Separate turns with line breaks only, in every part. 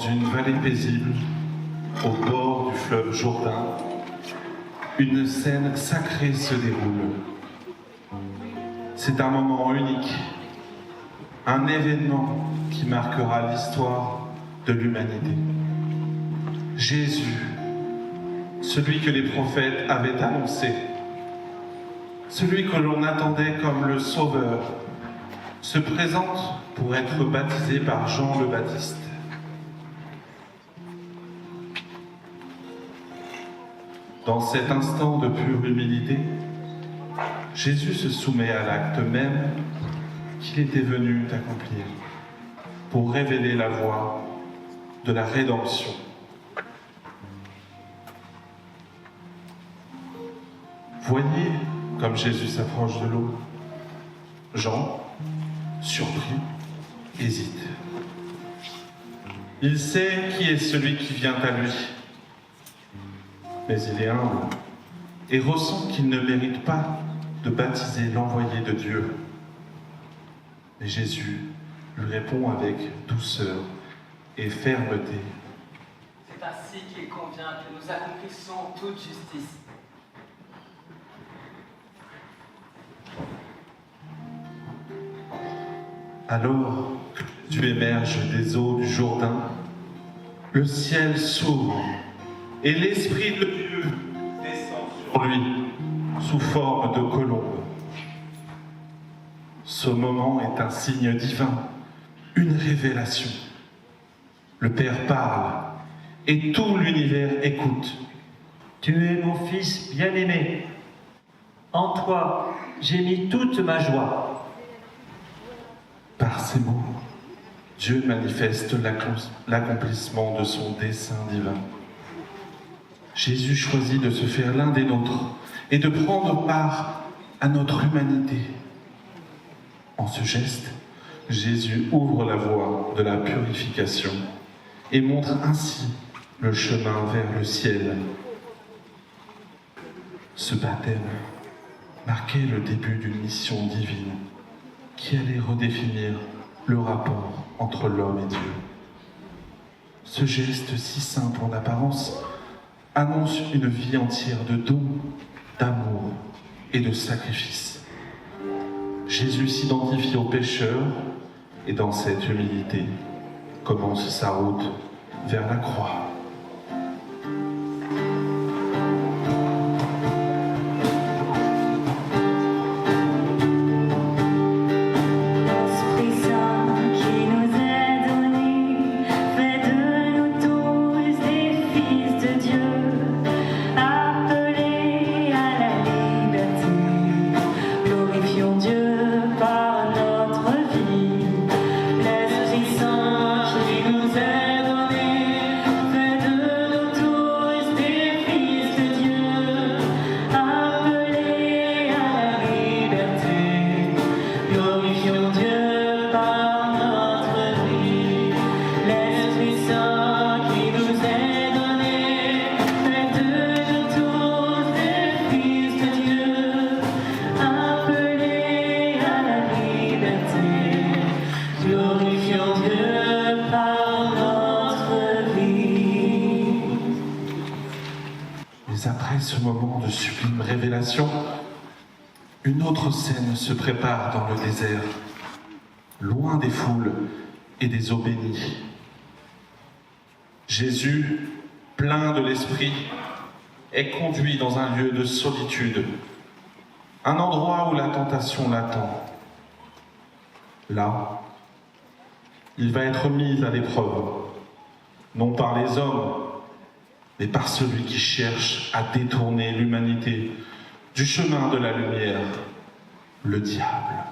une vallée paisible, au bord du fleuve Jourdain, une scène sacrée se déroule. C'est un moment unique, un événement qui marquera l'histoire de l'humanité. Jésus, celui que les prophètes avaient annoncé, celui que l'on attendait comme le Sauveur, se présente pour être baptisé par Jean le Baptiste. Dans cet instant de pure humilité, Jésus se soumet à l'acte même qu'il était venu accomplir pour révéler la voie de la rédemption. Voyez comme Jésus s'approche de l'eau. Jean, surpris, hésite. Il sait qui est celui qui vient à lui, mais il est humble et ressent qu'il ne mérite pas de baptiser l'envoyé de Dieu. Mais Jésus lui répond avec douceur et fermeté.
C'est ainsi qu'il convient que nous accomplissons toute justice.
Alors que Jésus émerge des eaux du Jourdain, le ciel s'ouvre et l'Esprit de Dieu descend sur lui sous forme de colombe. Ce moment est un signe divin, une révélation. Le Père parle et tout l'univers écoute.
Tu es mon Fils bien-aimé. En toi, j'ai mis toute ma joie.
Par ces mots, Dieu manifeste l'accomplissement de son dessein divin. Jésus choisit de se faire l'un des nôtres et de prendre part à notre humanité. En ce geste, Jésus ouvre la voie de la purification et montre ainsi le chemin vers le ciel. Ce baptême marquait le début d'une mission divine qui allait redéfinir le rapport entre l'homme et Dieu. Ce geste si simple en apparence annonce une vie entière de dons, d'amour et de sacrifice. Jésus s'identifie aux pécheurs et dans cette humilité commence sa route vers la croix. Après ce moment de sublime révélation, une autre scène se prépare dans le désert, loin des foules et des eaux bénies. Jésus, plein de l'Esprit, est conduit dans un lieu de solitude, un endroit où la tentation l'attend. Là, il va être mis à l'épreuve, non par les hommes, mais par celui qui cherche à détourner l'humanité du chemin de la lumière, le diable.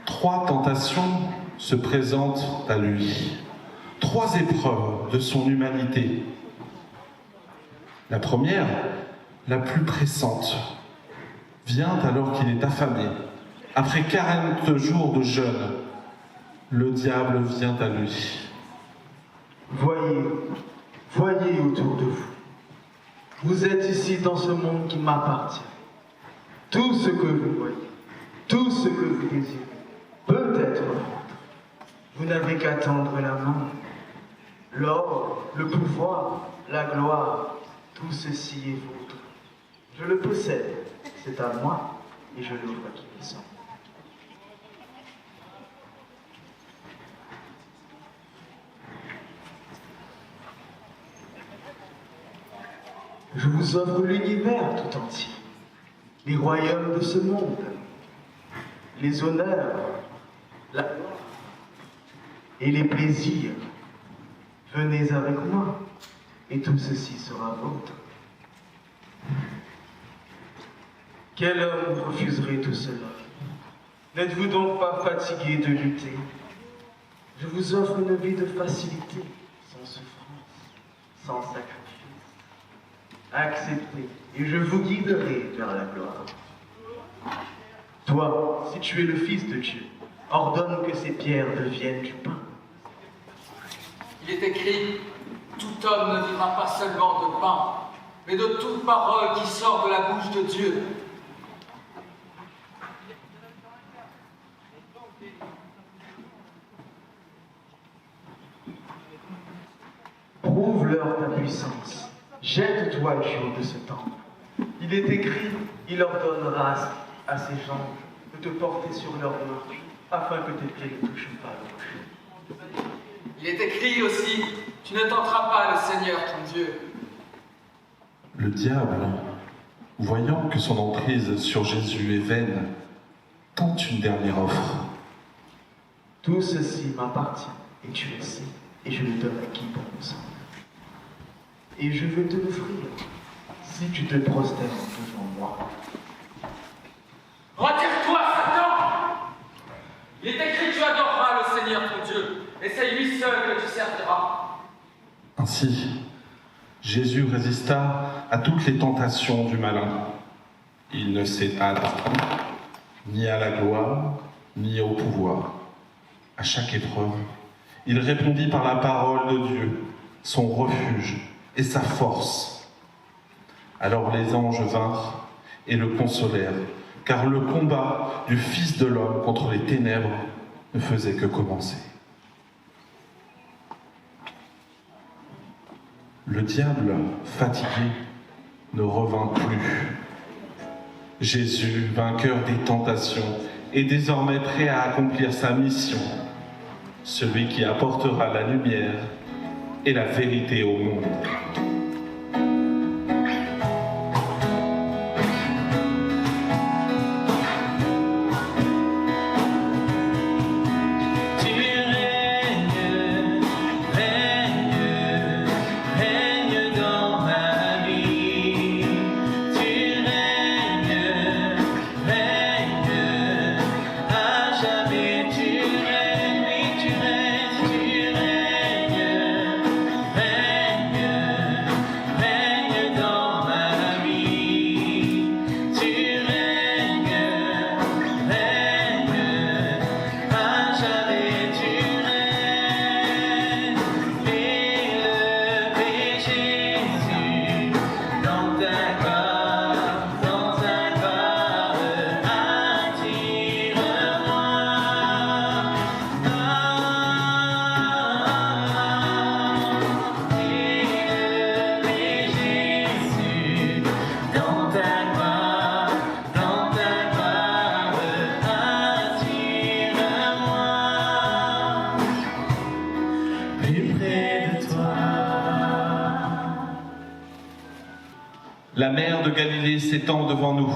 Trois tentations se présentent à lui, trois épreuves de son humanité. La première, la plus pressante, vient alors qu'il est affamé. Après 40 jours de jeûne, le diable vient à lui.
Voyez autour de vous. Vous êtes ici dans ce monde qui m'appartient. Tout ce que vous voyez, tout ce que vous désirez, peut être vôtre. Vous n'avez qu'à tendre la main. L'or, le pouvoir, la gloire, tout ceci est vôtre. Je le possède, c'est à moi, et je l'ouvre à qui il semble. Je vous offre l'univers tout entier, les royaumes de ce monde, les honneurs, la gloire et les plaisirs. Venez avec moi, et tout ceci sera vôtre. Quel homme refuserait tout cela? N'êtes-vous donc pas fatigué de lutter? Je vous offre une vie de facilité, sans souffrance, sans sacrifice. Acceptez, et je vous guiderai vers la gloire. Toi, si tu es le Fils de Dieu, ordonne que ces pierres deviennent du pain.
Il est écrit, tout homme ne vivra pas seulement de pain, mais de toute parole qui sort de la bouche de Dieu.
Prouve-leur ta puissance. Jette-toi le jour de ce temple. Il est écrit, il ordonnera à ses gens de te porter sur leurs mains, afin que tes pieds ne touchent pas le rocher.
Il est écrit aussi, tu ne tenteras pas le Seigneur ton Dieu.
Le diable, voyant que son emprise sur Jésus est vaine, tente une dernière offre.
Tout ceci m'appartient, et tu le sais, et je le donne à qui bon me semble. Et je veux te l'offrir, si tu te prosternes devant moi.
Retire-toi, Satan! Il est écrit, tu adoreras le Seigneur ton Dieu, et c'est lui seul que tu serviras.
Ainsi, Jésus résista à toutes les tentations du malin. Il ne céda ni à la gloire, ni au pouvoir. À chaque épreuve, il répondit par la parole de Dieu, son refuge et sa force. Alors les anges vinrent et le consolèrent, car le combat du Fils de l'homme contre les ténèbres ne faisait que commencer. Le diable, fatigué, ne revint plus. Jésus, vainqueur des tentations, est désormais prêt à accomplir sa mission, celui qui apportera la lumière et la vérité au monde. La mer de Galilée s'étend devant nous,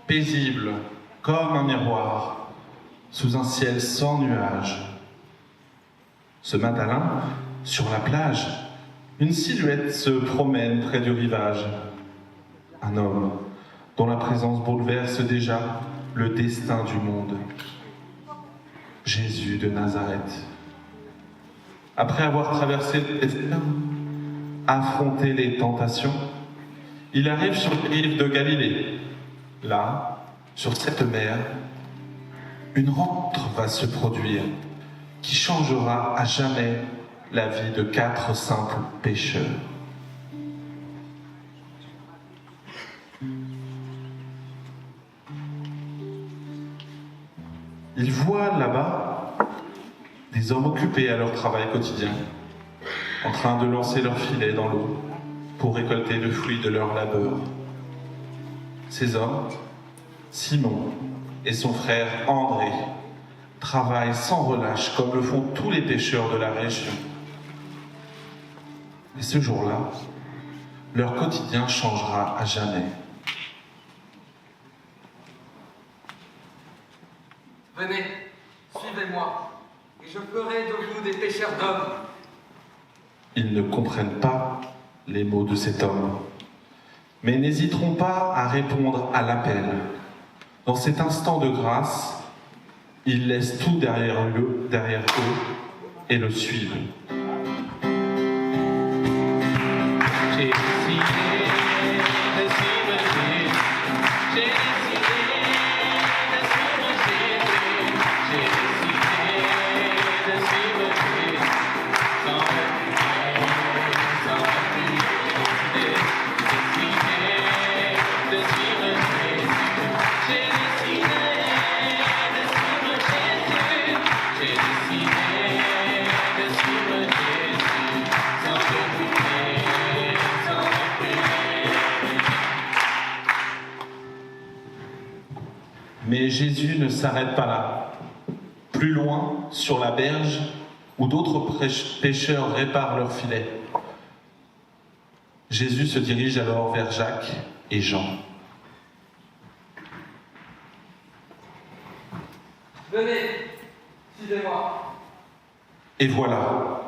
paisible comme un miroir, sous un ciel sans nuages. Ce matin, sur la plage, une silhouette se promène près du rivage. Un homme dont la présence bouleverse déjà le destin du monde. Jésus de Nazareth. Après avoir traversé le destin, affronté les tentations, il arrive sur les rives de Galilée. Là, sur cette mer, une rencontre va se produire qui changera à jamais la vie de 4 simples pêcheurs. Il voit là-bas des hommes occupés à leur travail quotidien, en train de lancer leurs filets dans l'eau pour récolter le fruit de leur labeur. Ces hommes, Simon et son frère André, travaillent sans relâche comme le font tous les pêcheurs de la région. Et ce jour-là, leur quotidien changera à jamais.
Venez, suivez-moi, et je ferai de vous des pêcheurs d'hommes.
Ils ne comprennent pas les mots de cet homme, mais n'hésiteront pas à répondre à l'appel. Dans cet instant de grâce, ils laissent tout derrière eux et le suivent. Mais Jésus ne s'arrête pas là. Plus loin, sur la berge, où d'autres pêcheurs réparent leurs filets, Jésus se dirige alors vers Jacques et Jean.
Venez, suivez-moi.
Et voilà,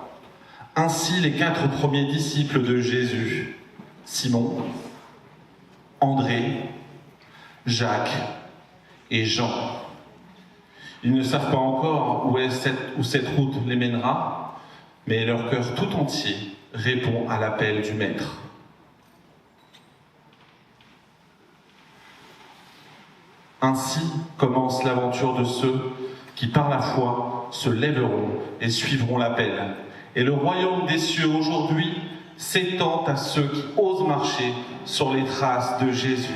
ainsi les 4 premiers disciples de Jésus, Simon, André, Jacques et Jean. Ils ne savent pas encore où cette route les mènera, mais leur cœur tout entier répond à l'appel du Maître. Ainsi commence l'aventure de ceux qui, par la foi, se lèveront et suivront l'appel. Et le royaume des cieux aujourd'hui s'étend à ceux qui osent marcher sur les traces de Jésus.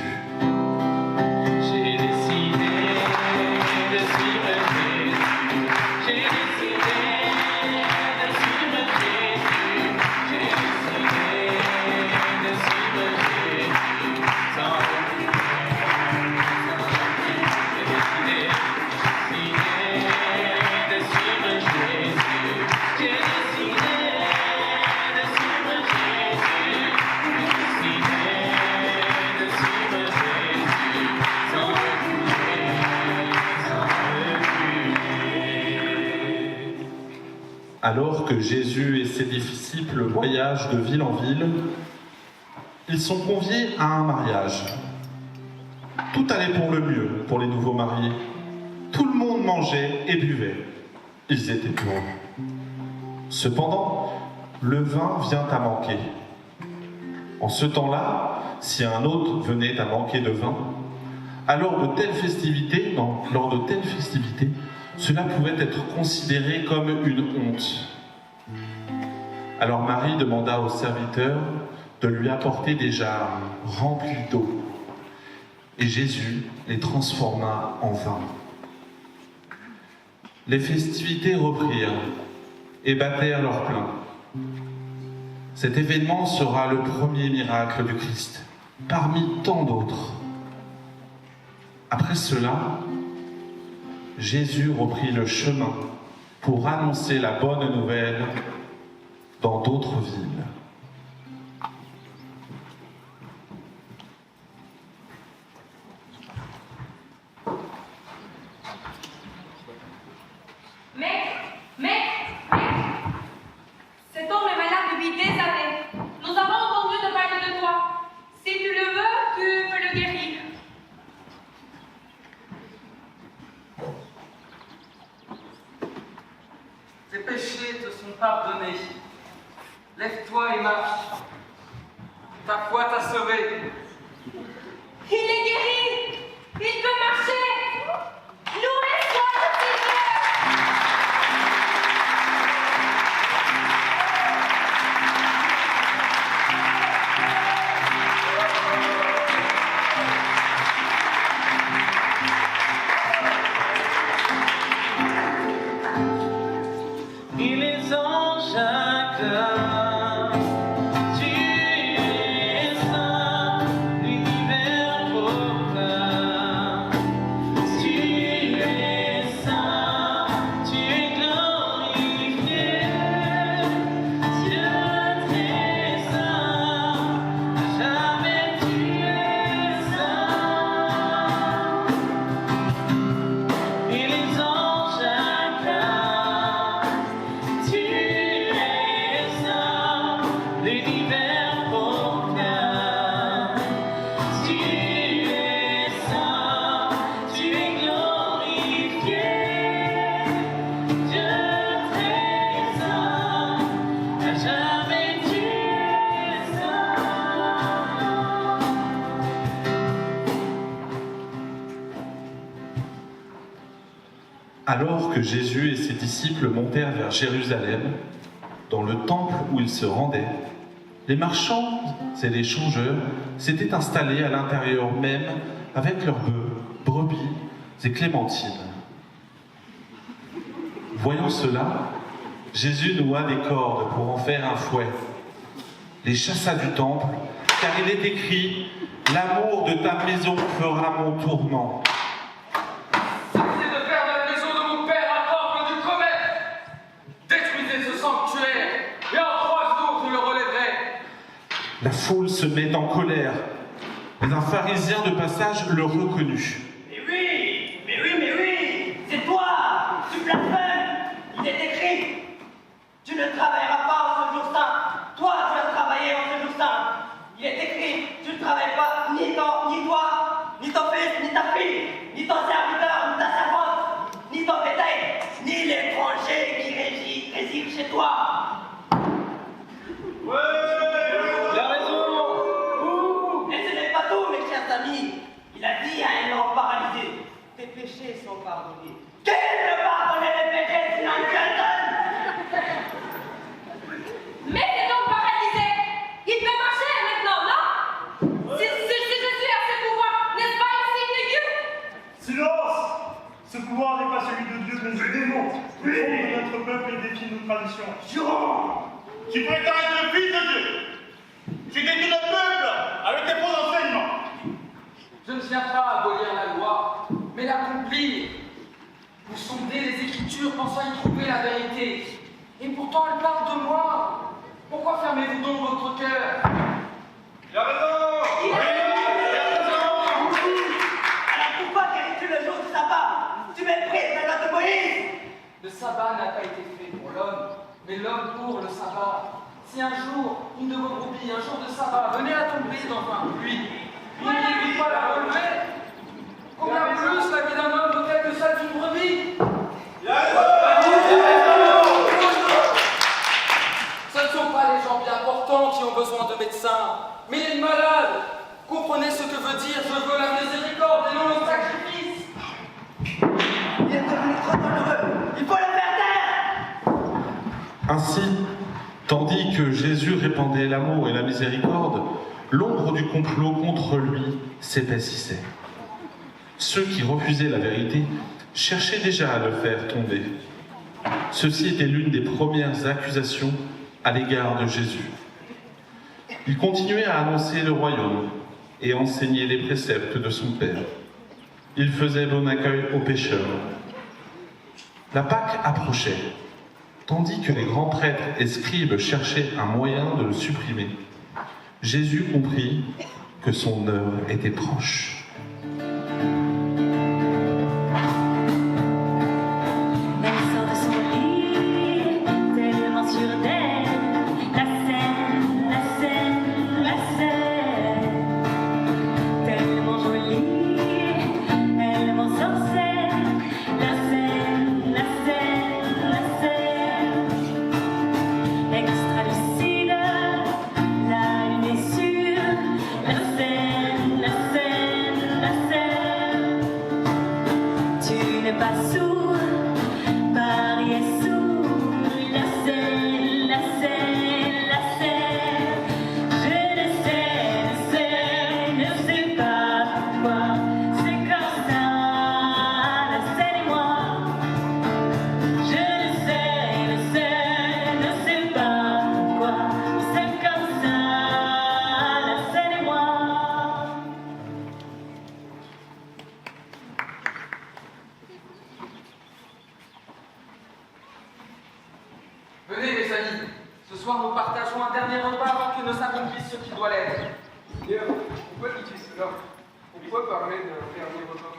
Alors que Jésus et ses disciples voyagent de ville en ville, ils sont conviés à un mariage. Tout allait pour le mieux pour les nouveaux mariés. Tout le monde mangeait et buvait. Ils étaient heureux. Cependant, le vin vient à manquer. En ce temps-là, si un hôte venait à manquer de vin, lors de telles festivités, cela pouvait être considéré comme une honte. Alors Marie demanda au serviteur de lui apporter des jarres remplies d'eau. Et Jésus les transforma en vin. Les festivités reprirent et battèrent leur plein. Cet événement sera le premier miracle du Christ, parmi tant d'autres. Après cela, Jésus reprit le chemin pour annoncer la bonne nouvelle dans d'autres villes.
Cet homme est malade depuis des années. Nous avons entendu de parler de toi. Si tu le veux, tu peux le guérir.
Tes péchés te sont pardonnés. Lève-toi et marche. Ta foi t'a sauvé.
Il est guéri. Il peut marcher. Loué soit le Seigneur.
Alors que Jésus et ses disciples montèrent vers Jérusalem, dans le temple où ils se rendaient, les marchands et les changeurs s'étaient installés à l'intérieur même avec leurs bœufs, brebis et clémentines. Voyant cela, Jésus noua des cordes pour en faire un fouet, les chassa du temple, car il est écrit « L'amour de ta maison fera mon tourment ». La foule se met en colère, mais un pharisien de passage le reconnut.
Mais oui, c'est toi, tu blasphèmes. Il est écrit, tu ne travailleras pas en ce jour saint. Toi, tu as travaillé en ce jour saint. Il est écrit, tu ne travailles pas ni toi, ni ton fils, ni ta fille, ni ton serviteur, ni ta servante, ni ton bétail, ni l'étranger qui réside chez toi. Il a dit à un homme paralysé, tes péchés sont pardonnés. Qui peut pardonner les péchés sinon Dieu seul?
Mais cet homme paralysé, il peut marcher maintenant, non? Si Jésus a ce pouvoir, n'est-ce pas le signe de Dieu?
Silence! Ce pouvoir n'est pas celui de Dieu, mais du démon. Le fond de notre peuple et défie nos traditions.
Jurons!
Tu prétends être le fils de Dieu. Tu détruis le peuple avec tes faux enseignements.
Je ne viens pas abolir la loi, mais l'accomplir. Vous sondez les Écritures pensant y trouver la vérité. Et pourtant elles parlent de moi. Pourquoi fermez-vous donc votre cœur?
Il a raison!
Alors pourquoi guéris-tu le jour du sabbat? Tu méprises la loi de Moïse!
Le sabbat n'a pas été fait pour l'homme, mais l'homme pour le sabbat. Si un jour, une de vos brebis, un jour de sabbat, venait à tomber dans un puits, il n'évite pas la relever. Combien plus la vie d'un homme vaut-elle que celle d'une brebis? Ce ne sont pas les gens bien portants qui ont besoin de médecins, mais les malades. Comprenez ce que veut dire je veux la miséricorde et non le sacrifice.
Il est devenu trop dangereux! Il faut le faire taire!
Ainsi, tandis que Jésus répandait l'amour et la miséricorde, l'ombre du complot contre lui s'épaississait. Ceux qui refusaient la vérité cherchaient déjà à le faire tomber. Ceci était l'une des premières accusations à l'égard de Jésus. Il continuait à annoncer le royaume et enseigner les préceptes de son Père. Il faisait bon accueil aux pécheurs. La Pâque approchait, tandis que les grands prêtres et scribes cherchaient un moyen de le supprimer. Jésus comprit que son heure était proche.
La scène,
soir, nous partageons un dernier repas avant que ne s'accomplisse ce qui doit l'être.
Seigneur, pourquoi dis-tu cela? Pourquoi parler d'un dernier repas?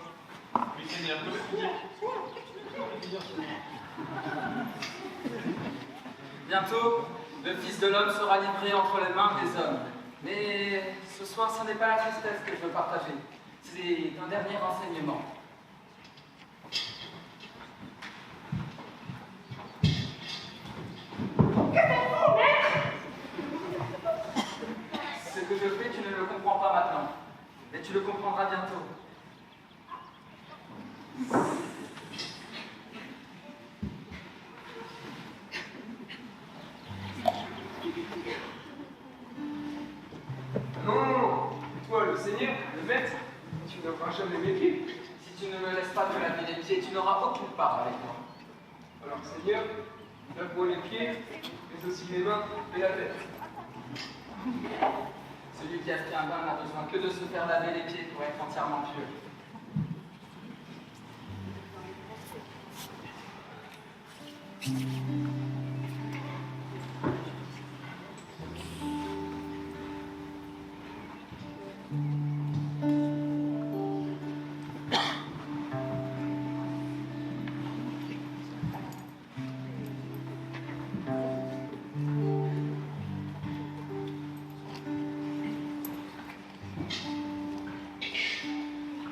Oui, Seigneur, que veux-tu dire?
Bientôt, le Fils de l'homme sera livré entre les mains des hommes. Mais ce soir, ce n'est pas la tristesse que je veux partager. C'est un dernier enseignement. Ce que je fais, tu ne le comprends pas maintenant. Mais tu le comprendras bientôt.
Non, toi, le Seigneur, le Maître, tu ne feras jamais mes pieds.
Si tu ne me laisses pas te laver les pieds, tu n'auras aucune part avec moi.
Alors, Seigneur, lave-moi les pieds, mais aussi les mains et la tête.
Celui qui a fait un bain n'a besoin que de se faire laver les pieds pour être entièrement pur.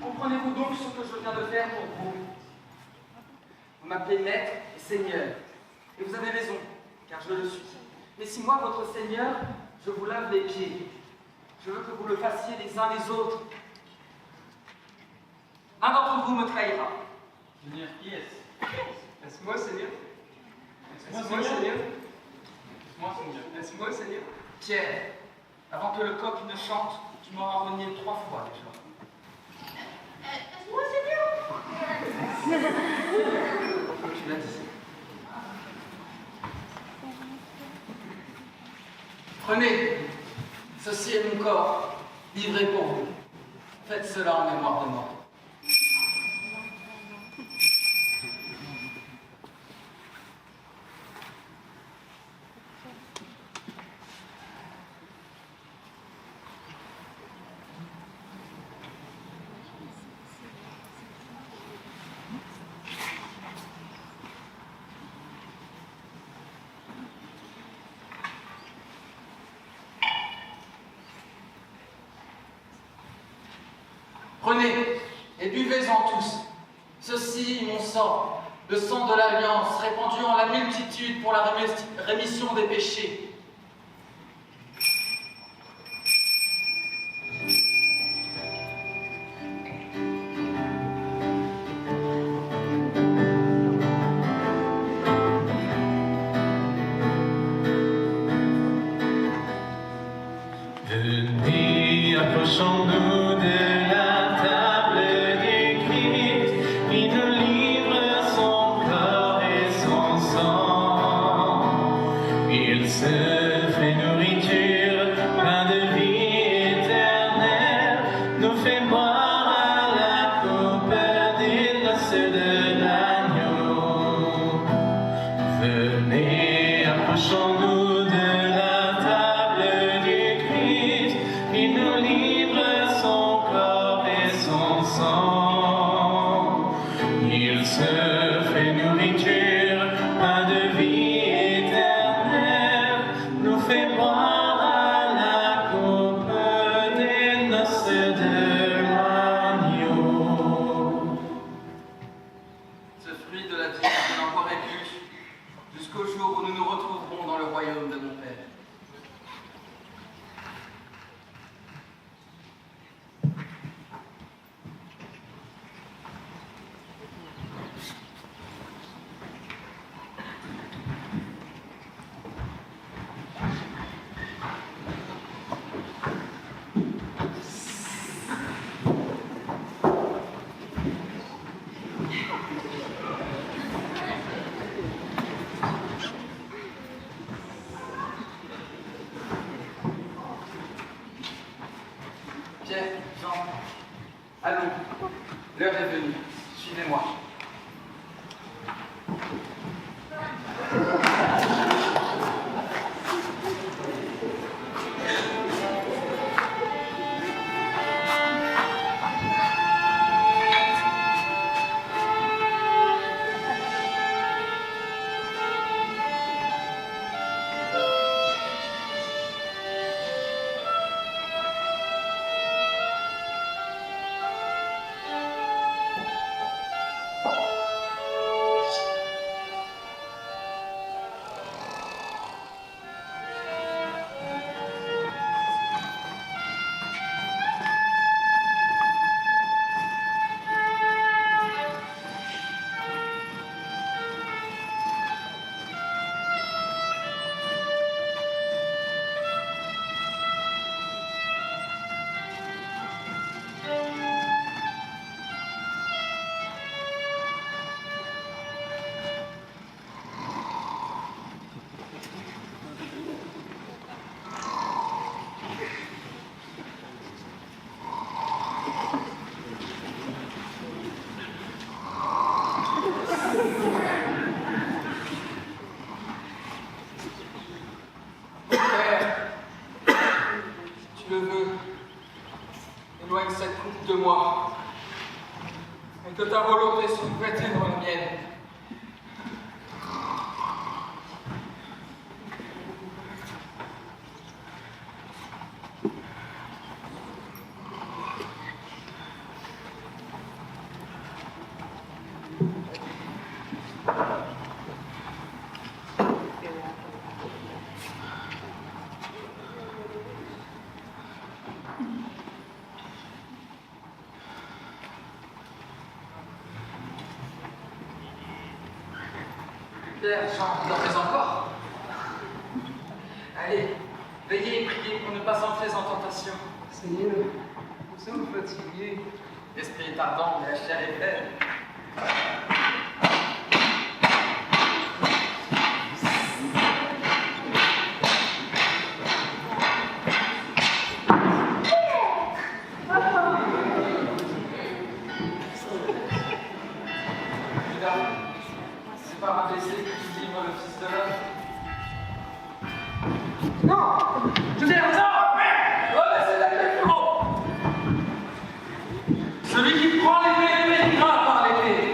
Comprenez-vous donc ce que je viens de faire pour vous? Vous m'appelez Maître et Seigneur. Et vous avez raison, car je le suis. Mais si moi, votre Seigneur, je vous lave les pieds, je veux que vous le fassiez les uns les autres. Un d'entre vous me trahira.
Seigneur, qui est-ce?
Est-ce moi, Seigneur?
Est-ce
Est-ce moi, Seigneur?
Moi, Seigneur.
Est-ce moi, Seigneur?
Pierre, avant que le coq ne chante, tu m'auras renié 3 fois déjà.
Est-ce moi, Seigneur?
Tu l'as dit. Prenez, ceci est mon corps, livré pour vous. Faites cela en mémoire de moi. Prenez et buvez-en tous. Ceci, mon sang, le sang de l'Alliance, répandu en la multitude pour la rémission des péchés.
Venez, approchons-nous de la table du Christ, qui nous livre son corps et son sang. Il se fait nourriture, pain de vie éternelle, nous fait boire à la coupe des noces de l'agneau. Venez, approchons-nous de la table du Christ, qui nous livre son corps et son sang. Il se fait nourriture, pain de vie éternelle, nous fait boire à la coupe des noces de l'agneau.
Ce fruit de la vie qui n'en pourrait plus, jusqu'au jour où nous nous retrouverons dans le royaume de mon Père. Pierre, Jean, allons, l'heure est venue, suivez-moi. le veux, éloigne cette coupe de moi, et que ta volonté soit prêtée dans la mienne. Pierre, Jean, vous dormez encore? Allez, veillez et priez pour ne pas entrer en tentation.
Seigneur, nous sommes fatigués.
L'esprit est ardent, mais la chair est faible. C'est par un baiser que tu livres le Fils de l'homme. Non! Je dis attends! Rebaissez la clé, frérot! Celui qui prend l'épée périra par l'épée.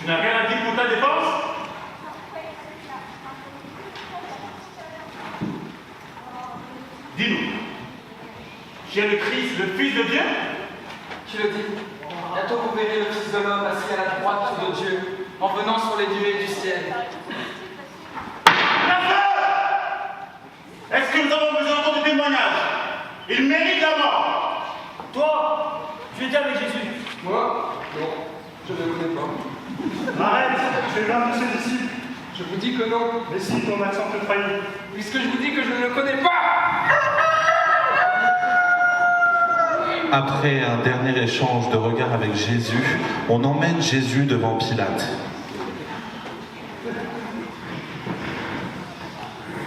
Tu n'as rien à dire pour ta défense? Dis-nous, tu es le Christ, le Fils de Dieu?
Tu le dis. Bientôt vous verrez le Fils de l'homme assis à la droite de Dieu, en venant sur les nuées du ciel.
La peur! Est-ce que nous avons besoin d'entendre des témoignages? Il mérite la mort!
Toi, tu étais avec Jésus.
Moi? Non, je ne le connais pas.
Arrête, tu es l'un de ses disciples.
Je vous dis que non,
Mais si ton accent te trahit.
puisque je vous dis que je ne le connais pas.
Après un dernier échange de regards avec Jésus, on emmène Jésus devant Pilate.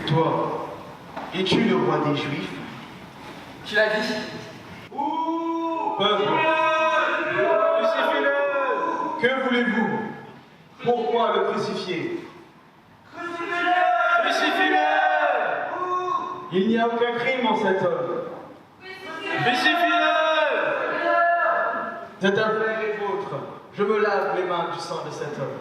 Toi, es-tu le roi des Juifs?
Tu l'as dit.
Peuple, crucifiez-le! Que voulez-vous? Pourquoi le crucifier? Crucifiez-le! Il n'y a aucun crime en cet homme. Crucifiez-le! Cette affaire est vôtre. Je me lave les mains du sang de cet homme.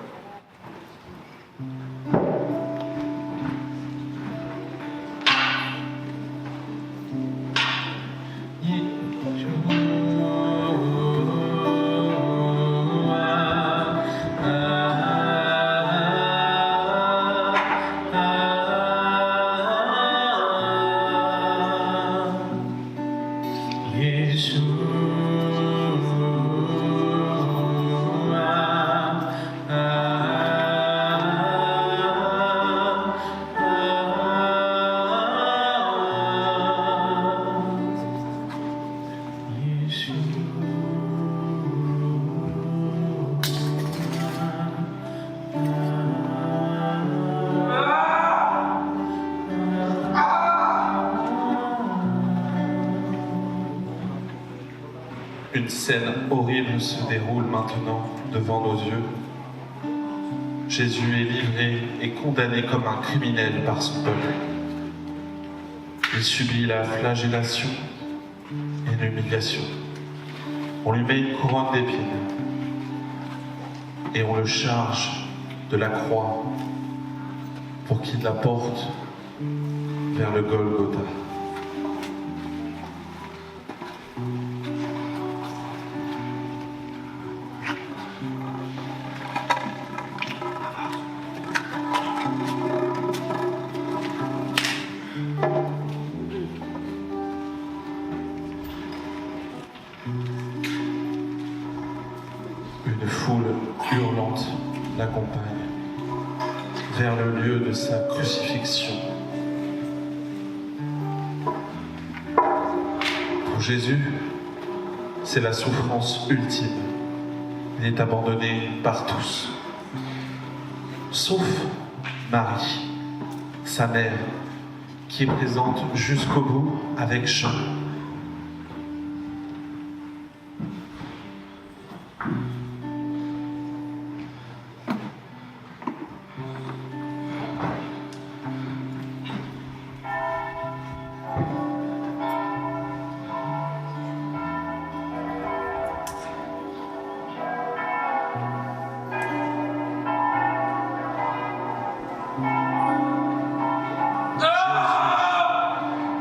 Yeshua.
qu'une scène horrible se déroule maintenant devant nos yeux. Jésus est livré et condamné comme un criminel par son peuple. Il subit la flagellation et l'humiliation. On lui met une couronne d'épines et on le charge de la croix pour qu'il la porte vers le Golgotha. Une foule hurlante l'accompagne vers le lieu de sa crucifixion. Pour Jésus, c'est la souffrance ultime. Il est abandonné par tous, sauf Marie, sa mère, qui est présente jusqu'au bout avec Jean.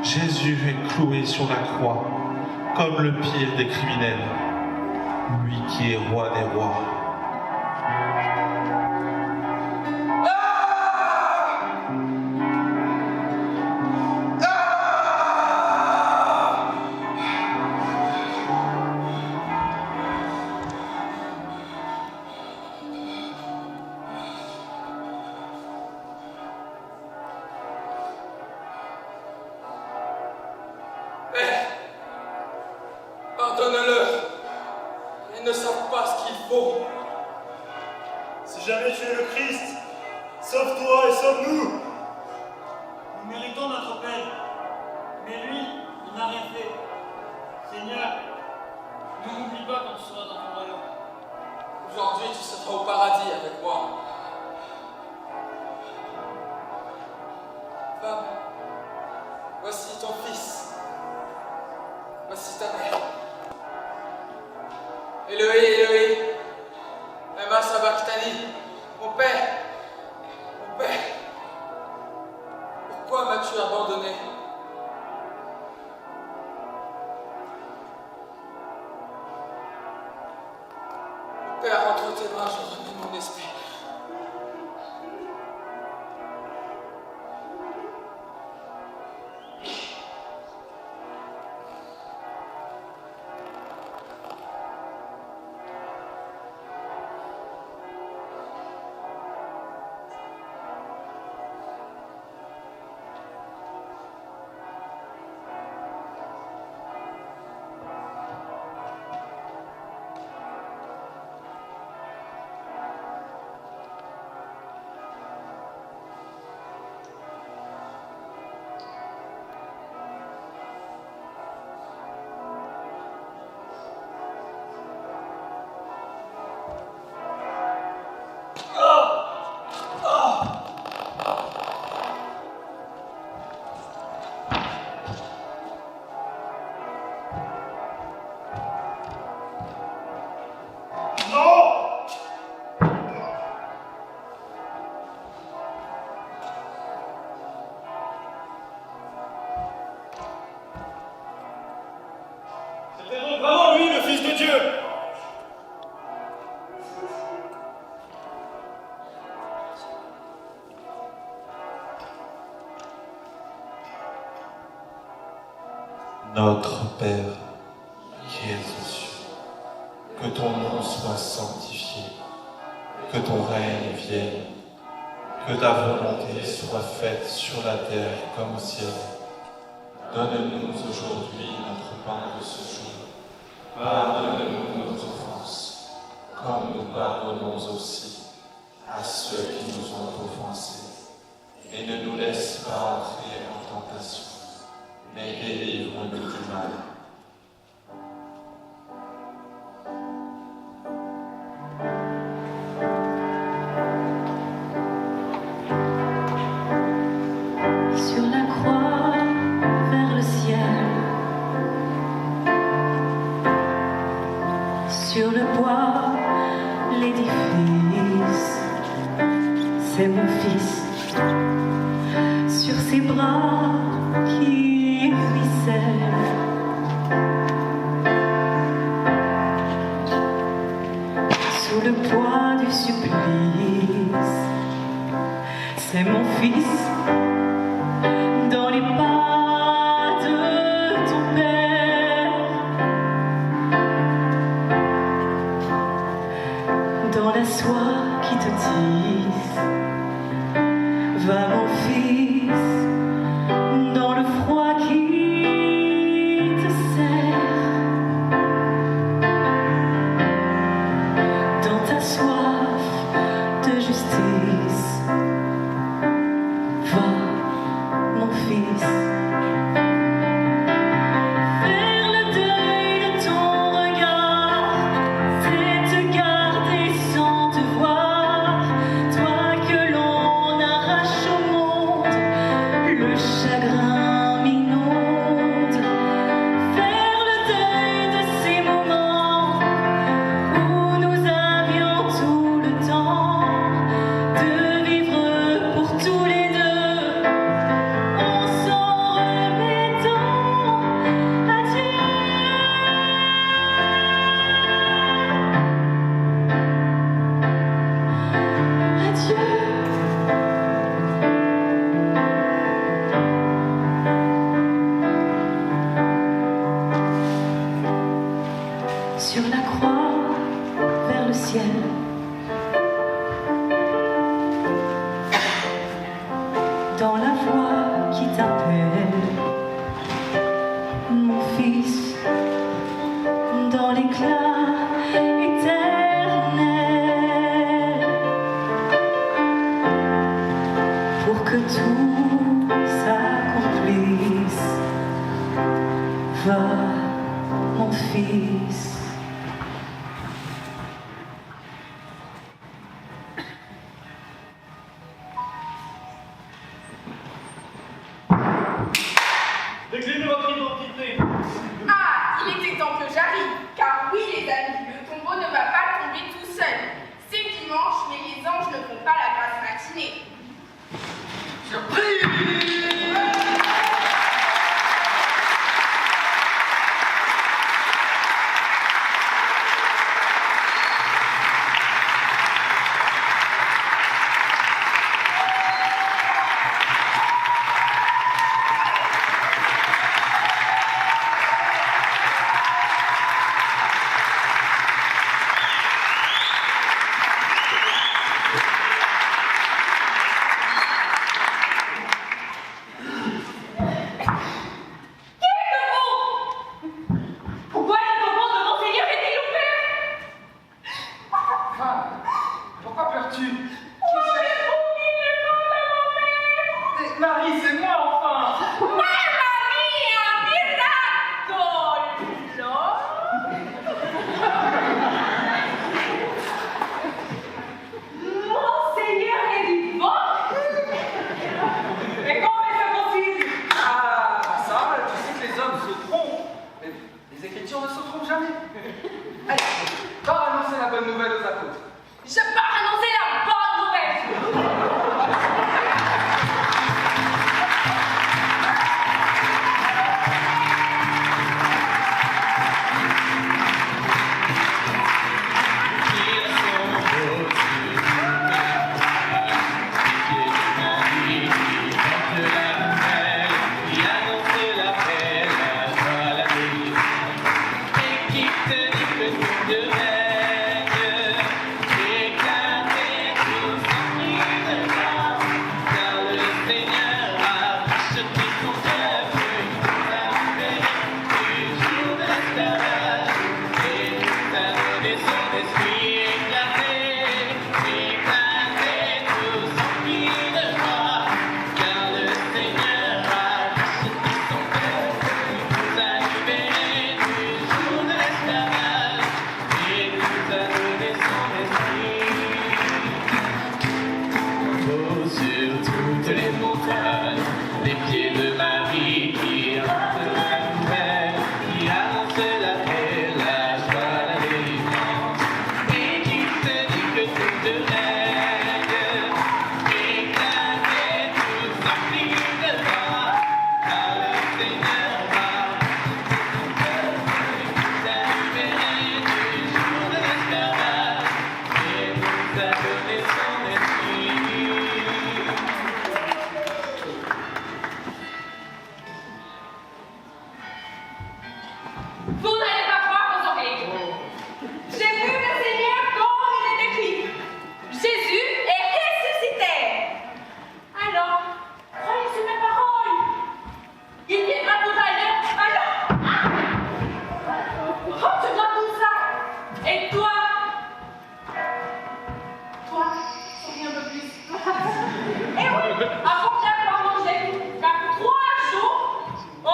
Jésus est cloué sur la croix, comme le pire des criminels, lui qui est roi des rois.
Pardonne-leur. Ils ne savent pas ce qu'ils font.
Si jamais tu es le Christ, sauve-toi et sauve-nous.
Nous méritons notre peine. Mais lui, il n'a rien fait. Seigneur, ne m'oublie pas quand tu seras dans ton royaume.
Aujourd'hui, tu seras au paradis avec moi. Femme, voici ton fils. Voici ta mère. Eloé, Eloé, lama sabachthani, mon père, pourquoi m'as-tu abandonné? Mon père, entre tes mains, je remets mon esprit.
C'était donc vraiment lui le Fils de Dieu.
Notre Père, qui es aux cieux, que ton nom soit sanctifié, que ton règne vienne, que ta volonté soit faite sur la terre comme au ciel. Donne-nous aujourd'hui notre pain de ce jour. Pardonne-nous nos offenses, comme nous pardonnons aussi à ceux qui nous ont offensés. Et ne nous laisse pas entrer en tentation, mais délivre-nous du mal.
ses bras qui ruissellent. Sous le poids du supplice, c'est mon fils dans les pas de ton père, dans la soie qui te tisse. Va mon fils, dans le froid qui te serre, dans ta soif de justice. Va mon fils, faire le deuil de ton regard, c'est te garder sans te voir, toi que l'on arrache au monde, le chagrin m'inonde. Faire le deuil de ces moments où nous avions tout le temps de vivre pour tous les deux, en s'en remettant à Dieu. Adieu. Sur la croix, vers le ciel, dans la voix qui t'appelle, mon fils, dans l'éclat éternel, pour que tout s'accomplisse. Va, mon fils.
Déclinez votre identité.
Ah, il était temps que j'arrive, car oui les amis, le tombeau ne va pas tomber tout seul. C'est dimanche, mais les anges ne font pas la grasse matinée. Pourquoi le tombeau de Monseigneur est-il ouvert?
Femme, pourquoi pleures-tu? Marie, c'est moi enfin!
Mamma mia, miracolo! Monseigneur est vivant? Et comment est-ce possible?
Ah, ça, tu sais que les hommes se trompent. Mais les Écritures ne se trompent jamais. Allez, va annoncer la bonne nouvelle aux apôtres.
Je pars annoncer la bonne nouvelle!
Éclater toute sa
Vous n'allez pas croire vos oreilles. J'ai vu le Seigneur comme il est écrit. Jésus est ressuscité. Alors, croyez sur mes paroles. Il viendra tout à l'heure. Oh, tu dois tout ça. Et toi, souris un peu plus. Et oui, à combien par manger? Car 3 jours. Oh.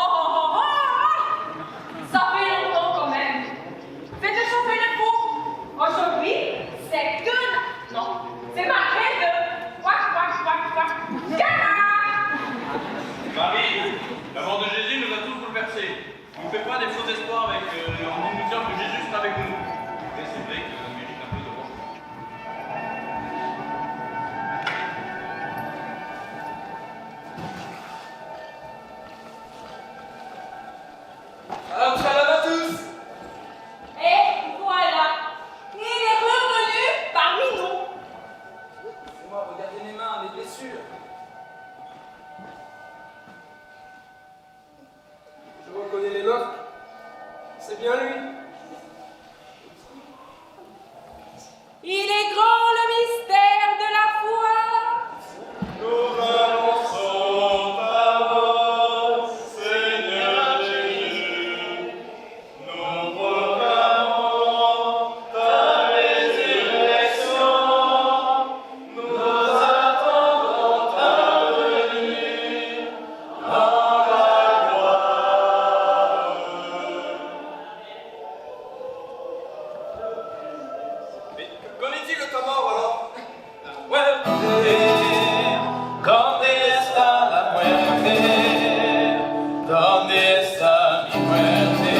Ça fait longtemps quand même. Faites chauffer le four. Aujourd'hui, c'est que... Non, c'est marqué de... Quack.
Marie, la mort de Jésus nous a tous bouleversés. On ne fait pas des faux espoirs en nous disant que Jésus sera avec nous. Mais c'est vrai que ça mérite un peu de rangement.
Shalom à tous.
Et voilà, il est revenu parmi nous.
C'est moi, regardez mes mains, mes blessures.
Je reconnais les marques. C'est bien lui.
Il est grand le mystère de la foi.
Nous annonçons ta mort, Seigneur Jésus. Nous proclamons ta résurrection. Nous attendons ta venue dans la gloire.
Mais qu'en est-il de ta mort alors?
¿Dónde está la muerte? ¿Dónde está mi muerte?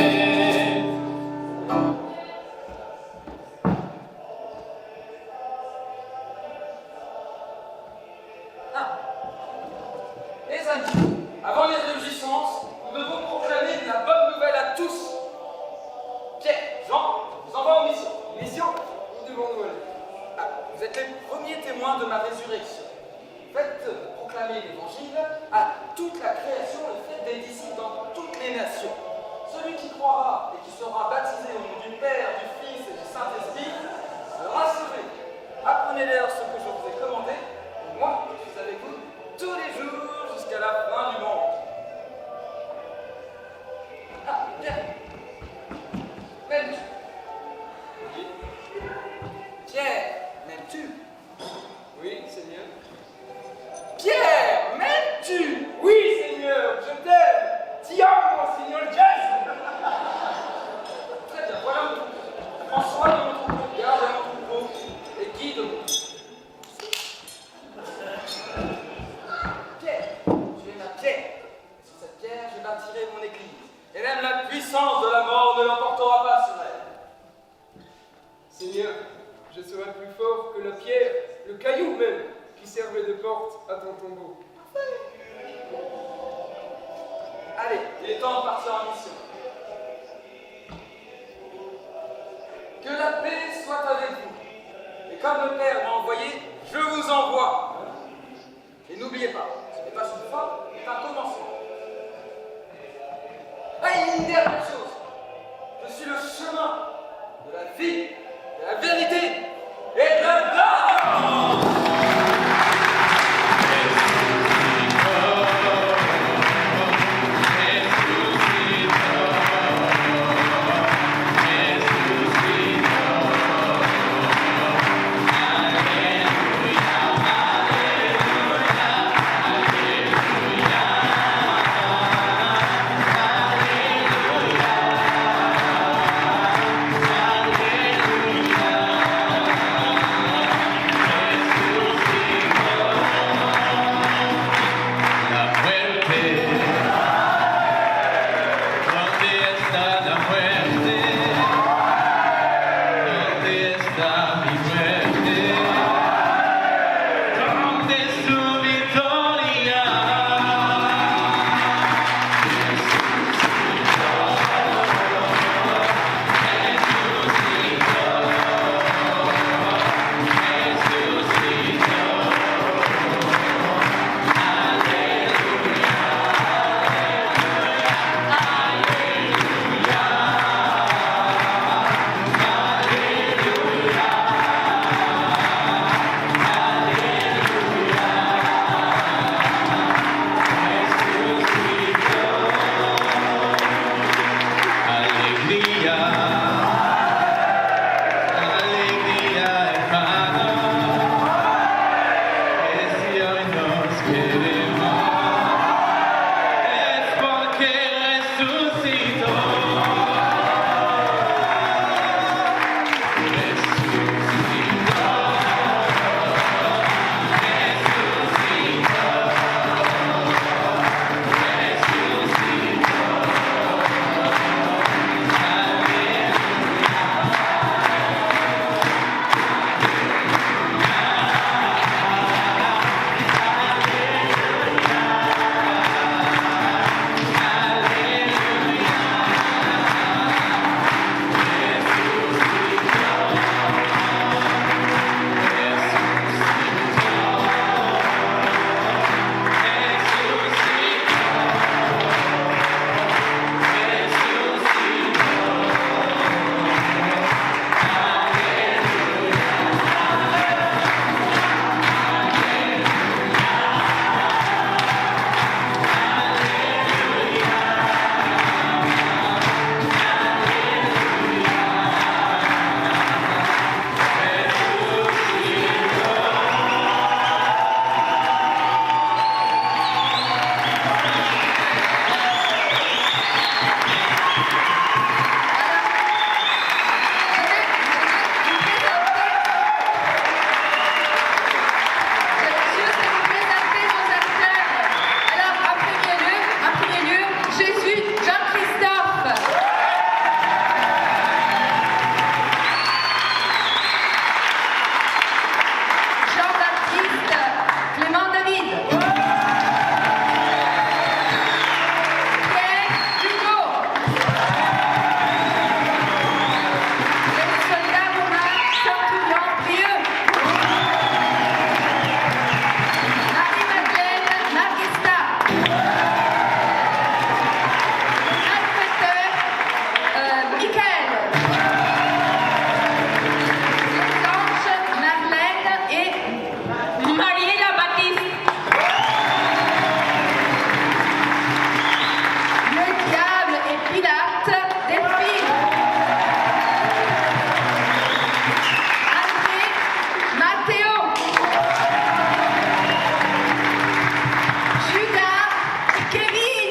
Les amis, avant les réjouissances, nous devons proclamer la bonne nouvelle à tous. Pierre, Jean, je vous envoie en mission.
Mission, nous devons nous aller.
Vous êtes les premiers témoins de ma résurrection. Faites proclamer l'évangile à toute la création et faites des disciples dans toutes les nations. Celui qui croira et qui sera baptisé au nom du Père, du Fils et du Saint-Esprit sera sauvé. Apprenez-leur ce que je vous ai commandé, et moi, je suis avec vous tous les jours jusqu'à la fin du monde. Bien. M'aimes-tu?
Oui.
Pierre, m'aimes-tu?
Oui, Seigneur.
Pierre, m'aimes-tu? Oui, Seigneur, je t'aime. Tiens, mon Seigneur Jésus. Très bien, voilà mon troupeau. Prends soin de mon troupeau, garde mon troupeau et guide-moi. Pierre, tu es ma pierre. Et sur cette pierre, je bâtirai mon église. Et même la puissance de la mort ne l'emportera pas sur elle.
Seigneur, je serai plus fort que la pierre, le caillou même, qui servait de porte à ton tombeau.
Allez, il est temps de partir en mission. Que la paix soit avec vous. Et comme le Père m'a envoyé, je vous envoie. Et n'oubliez pas, ce n'est pas une fin, c'est un commencement. Ah, et une dernière chose. Je suis le chemin de la vie, de la vérité et de la gloire.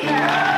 Maria.